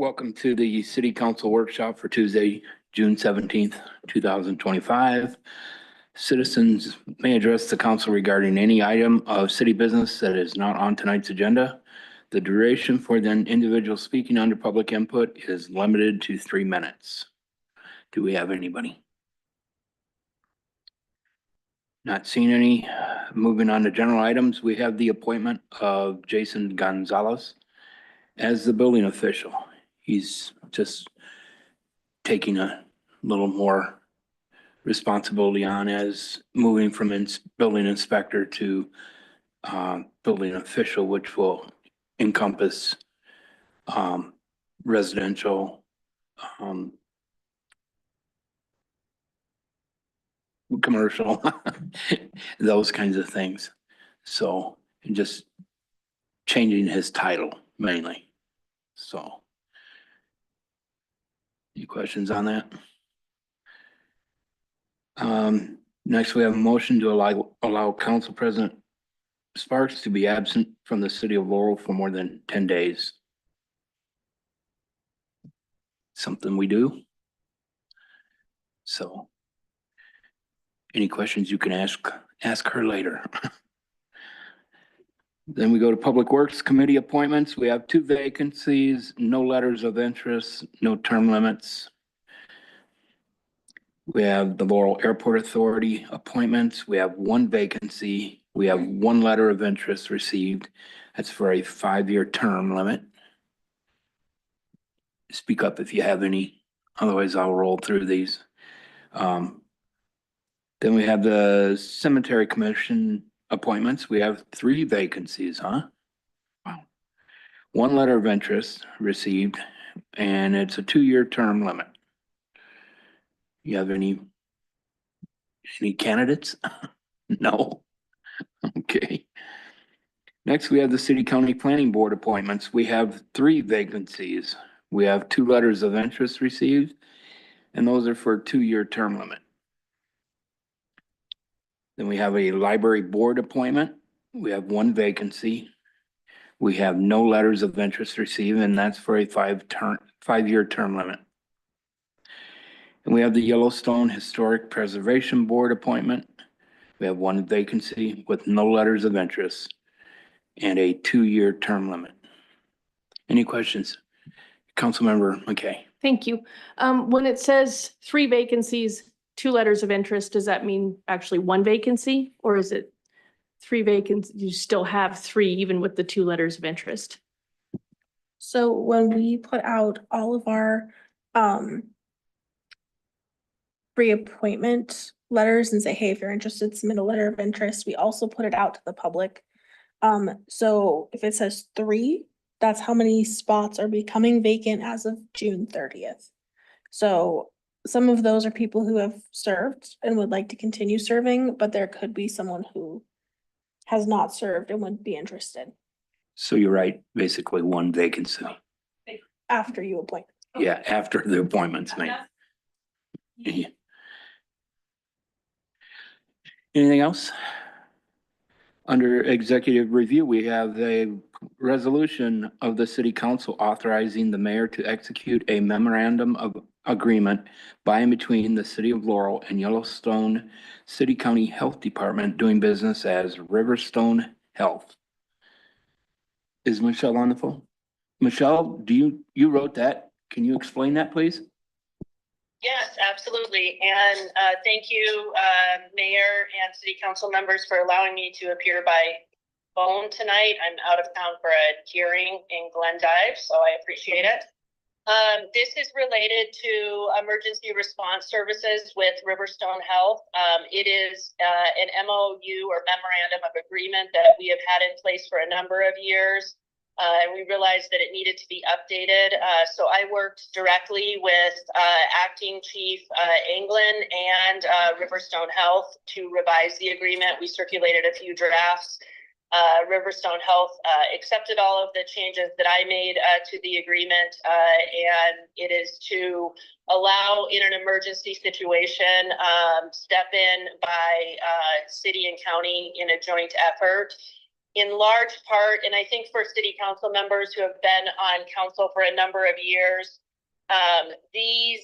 Welcome to the City Council Workshop for Tuesday, June 17th, 2025. Citizens may address the council regarding any item of city business that is not on tonight's agenda. The duration for the individual speaking under public input is limited to 3 minutes. Do we have anybody? Not seeing any. Moving on to general items, we have the appointment of Jason Gonzalez as the building official. He's just taking a little more responsibility on as moving from building inspector to building official, which will encompass residential, commercial, those kinds of things. So, and just changing his title mainly. So, any questions on that? Next, we have a motion to allow Council President Sparks to be absent from the city of Laurel for more than 10 days. Something we do. So, any questions you can ask her later. Then we go to Public Works Committee appointments. We have 2 vacancies, no letters of interest, no term limits. We have the Laurel Airport Authority appointments. We have 1 vacancy. We have 1 letter of interest received. That's for a 5-year term limit. Speak up if you have any. Otherwise, I'll roll through these. Then we have the Cemetery Commission appointments. We have 3 vacancies, huh? Wow. 1 letter of interest received, and it's a 2-year term limit. You have any candidates? No. Okay. Next, we have the City County Planning Board appointments. We have 3 vacancies. We have 2 letters of interest received, and those are for a 2-year term limit. Then we have a library board appointment. We have 1 vacancy. We have no letters of interest received, and that's for a 5-year term limit. And we have the Yellowstone Historic Preservation Board appointment. We have 1 vacancy with no letters of interest and a 2-year term limit. Any questions? Councilmember McKay. Thank you. When it says 3 vacancies, 2 letters of interest, does that mean actually 1 vacancy, or is it 3 vacancies? You still have 3 even with the 2 letters of interest? So when we put out all of our reappointment letters and say, hey, if you're interested, submit a letter of interest, we also put it out to the public. So if it says 3, that's how many spots are becoming vacant as of June 30th. So some of those are people who have served and would like to continue serving, but there could be someone who has not served and would be interested. So you're right, basically 1 vacancy. After you appoint. Yeah, after the appointment's made. Yeah. Anything else? Under executive review, we have a resolution of the city council authorizing the mayor to execute a memorandum of agreement by and between the city of Laurel and Yellowstone City County Health Department doing business as Riverstone Health. Is Michelle on the phone? Michelle, you wrote that? Can you explain that, please? Yes, absolutely. And thank you, Mayor and City Council members, for allowing me to appear by phone tonight. I'm out of town for a hearing in Glendive, so I appreciate it. This is related to emergency response services with Riverstone Health. It is an MOU or memorandum of agreement that we have had in place for a number of years. And we realized that it needed to be updated. So I worked directly with Acting Chief Anglin and Riverstone Health to revise the agreement. We circulated a few drafts. Riverstone Health accepted all of the changes that I made to the agreement, and it is to allow, in an emergency situation, step in by city and county in a joint effort. in large part, and I think for city council members who have been on council for a number of years, these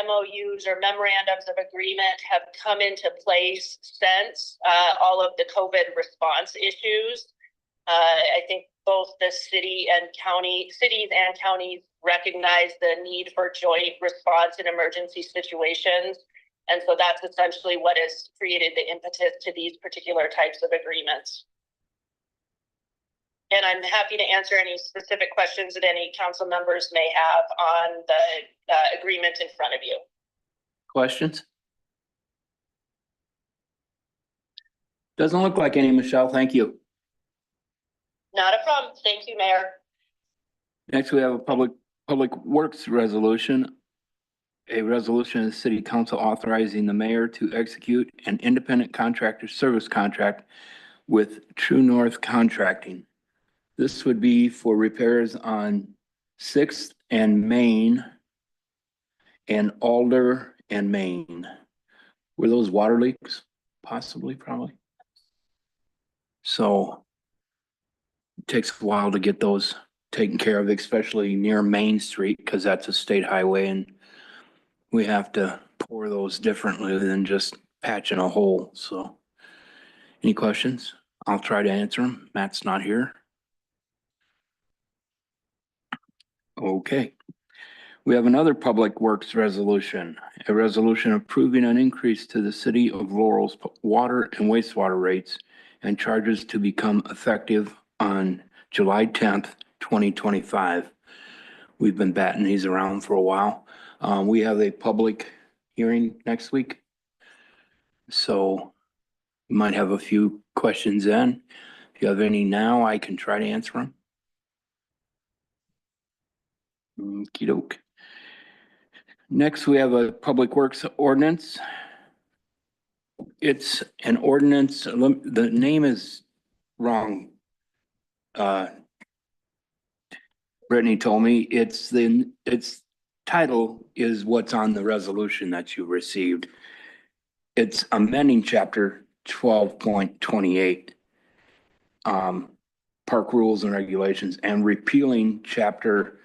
MOUs or memorandums of agreement have come into place since all of the COVID response issues. I think both the cities and counties recognize the need for joint response in emergency situations. And so that's essentially what has created the impetus to these particular types of agreements. And I'm happy to answer any specific questions that any council members may have on the agreement in front of you. Questions? Doesn't look like any, Michelle. Thank you. Not a problem. Thank you, Mayor. Next, we have a public works resolution. A resolution of the city council authorizing the mayor to execute an independent contractor service contract with True North Contracting. This would be for repairs on 6th and Main and Alder and Main. Were those water leaks? Possibly, probably. So it takes a while to get those taken care of, especially near Main Street, because that's a state highway and we have to pour those differently than just patching a hole. So any questions? I'll try to answer them. Matt's not here. Okay. We have another public works resolution, a resolution approving an increase to the city of Laurel's water and wastewater rates and charges to become effective on July 10th, 2025. We've been batting these around for a while. We have a public hearing next week. So we might have a few questions then. If you have any now, I can try to answer them. Okey doke. Next, we have a public works ordinance. It's an ordinance, the name is wrong. Brittany told me its title is what's on the resolution that you received. It's amending chapter 12.28, park rules and regulations, and repealing chapter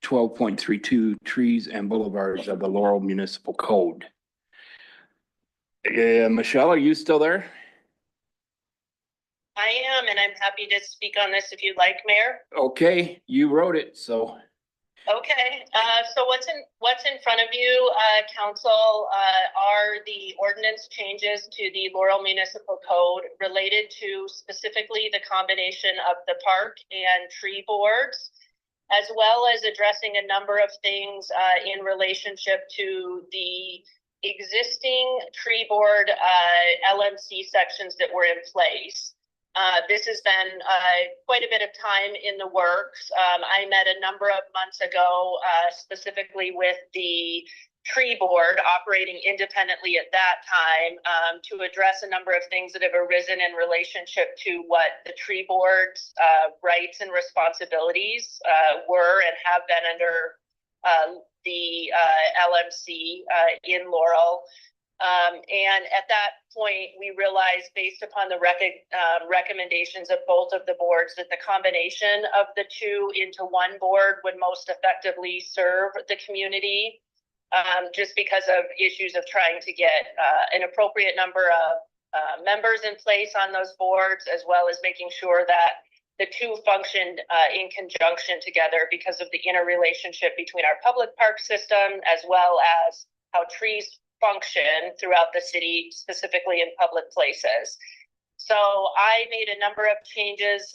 12.32, trees and boulevards of the Laurel Municipal Code. Michelle, are you still there? I am, and I'm happy to speak on this if you'd like, Mayor. Okay, you wrote it, so. Okay, so what's in front of you, council, are the ordinance changes to the Laurel Municipal Code related to specifically the combination of the park and tree boards, as well as addressing a number of things in relationship to the existing tree board LMC sections that were in place. This has been quite a bit of time in the works. I met a number of months ago, specifically with the tree board operating independently at that time, to address a number of things that have arisen in relationship to what the tree board's rights and responsibilities were and have been under the LMC in Laurel. And at that point, we realized, based upon the recommendations of both of the boards, that the combination of the two into one board would most effectively serve the community, just because of issues of trying to get an appropriate number of members in place on those boards, as well as making sure that the two functioned in conjunction together because of the interrelationship between our public park system, as well as how trees function throughout the city, specifically in public places. So I made a number of changes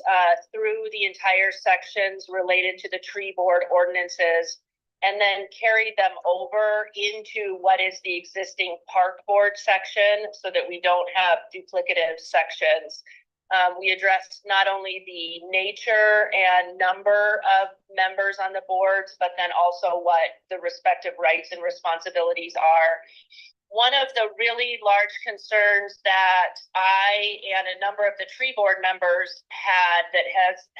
through the entire sections related to the tree board ordinances, and then carried them over into what is the existing park board section so that we don't have duplicative sections. We addressed not only the nature and number of members on the boards, but then also what the respective rights and responsibilities are. One of the really large concerns that I and a number of the tree board members had that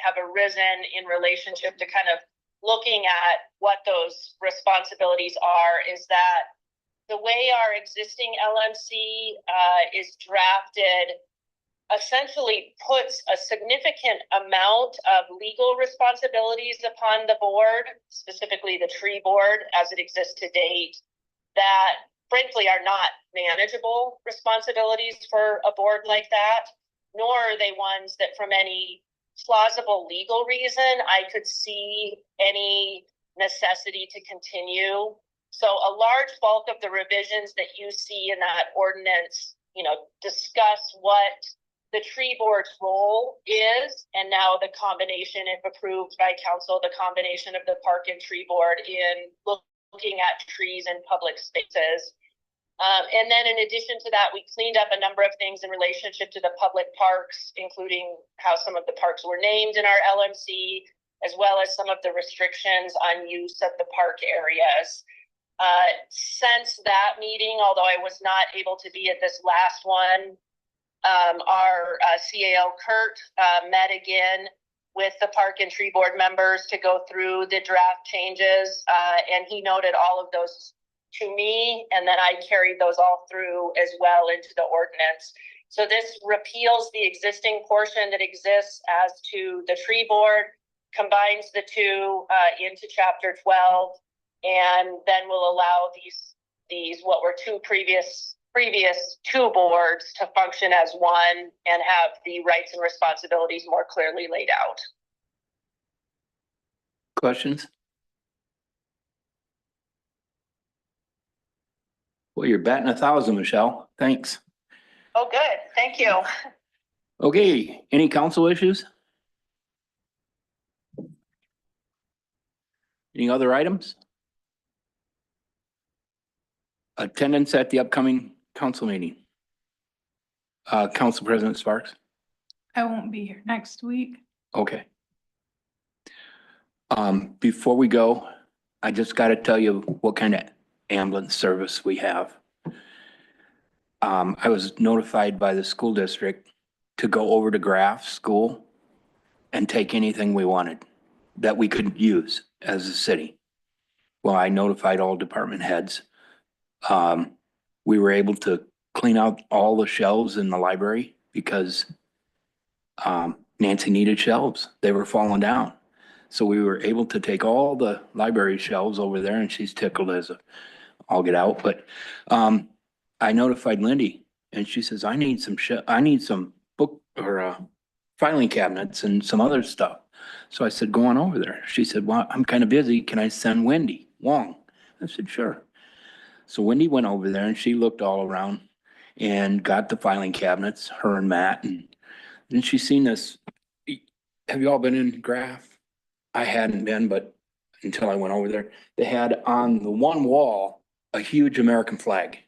have arisen in relationship to kind of looking at what those responsibilities are is that the way our existing LMC is drafted, essentially puts a significant amount of legal responsibilities upon the board, specifically the tree board as it exists to date, that frankly are not manageable responsibilities for a board like that, nor are they ones that from any plausible legal reason I could see any necessity to continue. So a large bulk of the revisions that you see in that ordinance, discuss what the tree board's role is, and now the combination, if approved by council, the combination of the park and tree board in looking at trees in public spaces. And then in addition to that, we cleaned up a number of things in relationship to the public parks, including how some of the parks were named in our LMC, as well as some of the restrictions on use of the park areas. Since that meeting, although I was not able to be at this last one, our CAO Kurt met again with the park and tree board members to go through the draft changes, and he noted all of those to me, and then I carried those all through as well into the ordinance. So this repeals the existing portion that exists as to the tree board, combines the two into chapter 12, and then will allow these what were two previous two boards to function as one and have the rights and responsibilities more clearly laid out. Questions? Well, you're batting 1,000, Michelle. Thanks. Oh, good. Thank you. Okay, any council issues? Any other items? Attendance at the upcoming council meeting. Council President Sparks. I won't be here next week. Okay. Before we go, I just gotta tell you what kind of ambulance service we have. I was notified by the school district to go over to Graff School and take anything we wanted that we could use as a city. Well, I notified all department heads. We were able to clean out all the shelves in the library because Nancy needed shelves. They were falling down. So we were able to take all the library shelves over there, and she's tickled as all get out. But I notified Lindy, and she says, I need some book or filing cabinets and some other stuff. So I said, go on over there. She said, well, I'm kind of busy. Can I send Wendy Wong? I said, sure. So Wendy went over there and she looked all around and got the filing cabinets, her and Matt. And then she seen this. Have you all been in Graff? I hadn't been, but until I went over there, they had on the one wall a huge American flag,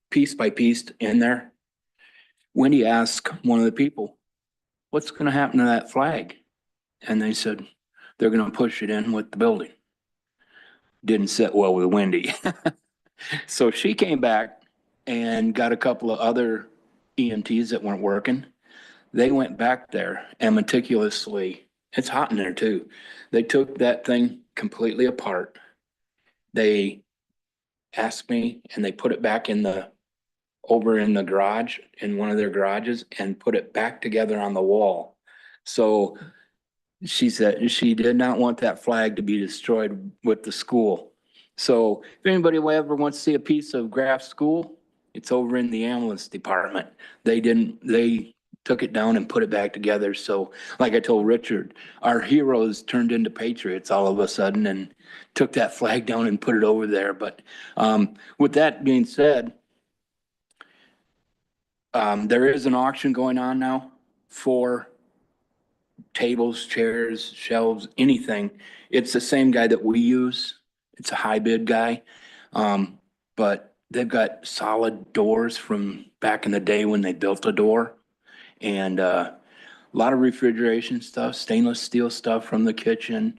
piece by piece in there. Wendy asked one of the people, what's going to happen to that flag? And they said, they're going to push it in with the building. Didn't sit well with Wendy. So she came back and got a couple of other EMTs that weren't working. They went back there and meticulously, it's hot in there too. They took that thing completely apart. They asked me and they put it back over in the garage, in one of their garages, and put it back together on the wall. So she said she did not want that flag to be destroyed with the school. So if anybody ever wants to see a piece of Graff School, it's over in the ambulance department. They took it down and put it back together. So like I told Richard, our heroes turned into patriots all of a sudden and took that flag down and put it over there. But with that being said, there is an auction going on now for tables, chairs, shelves, anything. It's the same guy that we use. It's a high bid guy. But they've got solid doors from back in the day when they built a door. And a lot of refrigeration stuff, stainless steel stuff from the kitchen.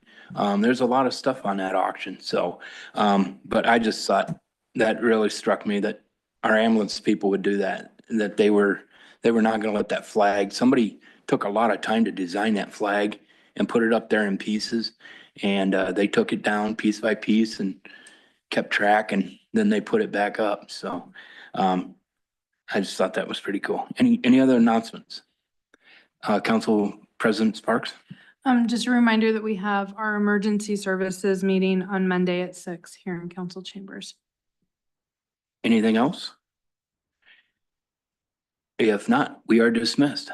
There's a lot of stuff on that auction. So, but I just thought that really struck me that our ambulance people would do that they were not gonna let that flag. Somebody took a lot of time to design that flag and put it up there in pieces. And they took it down piece by piece and kept track, and then they put it back up. So I just thought that was pretty cool. Any other announcements? Council President Sparks? Just a reminder that we have our emergency services meeting on Monday at 6 here in council chambers. Anything else? If not, we are dismissed.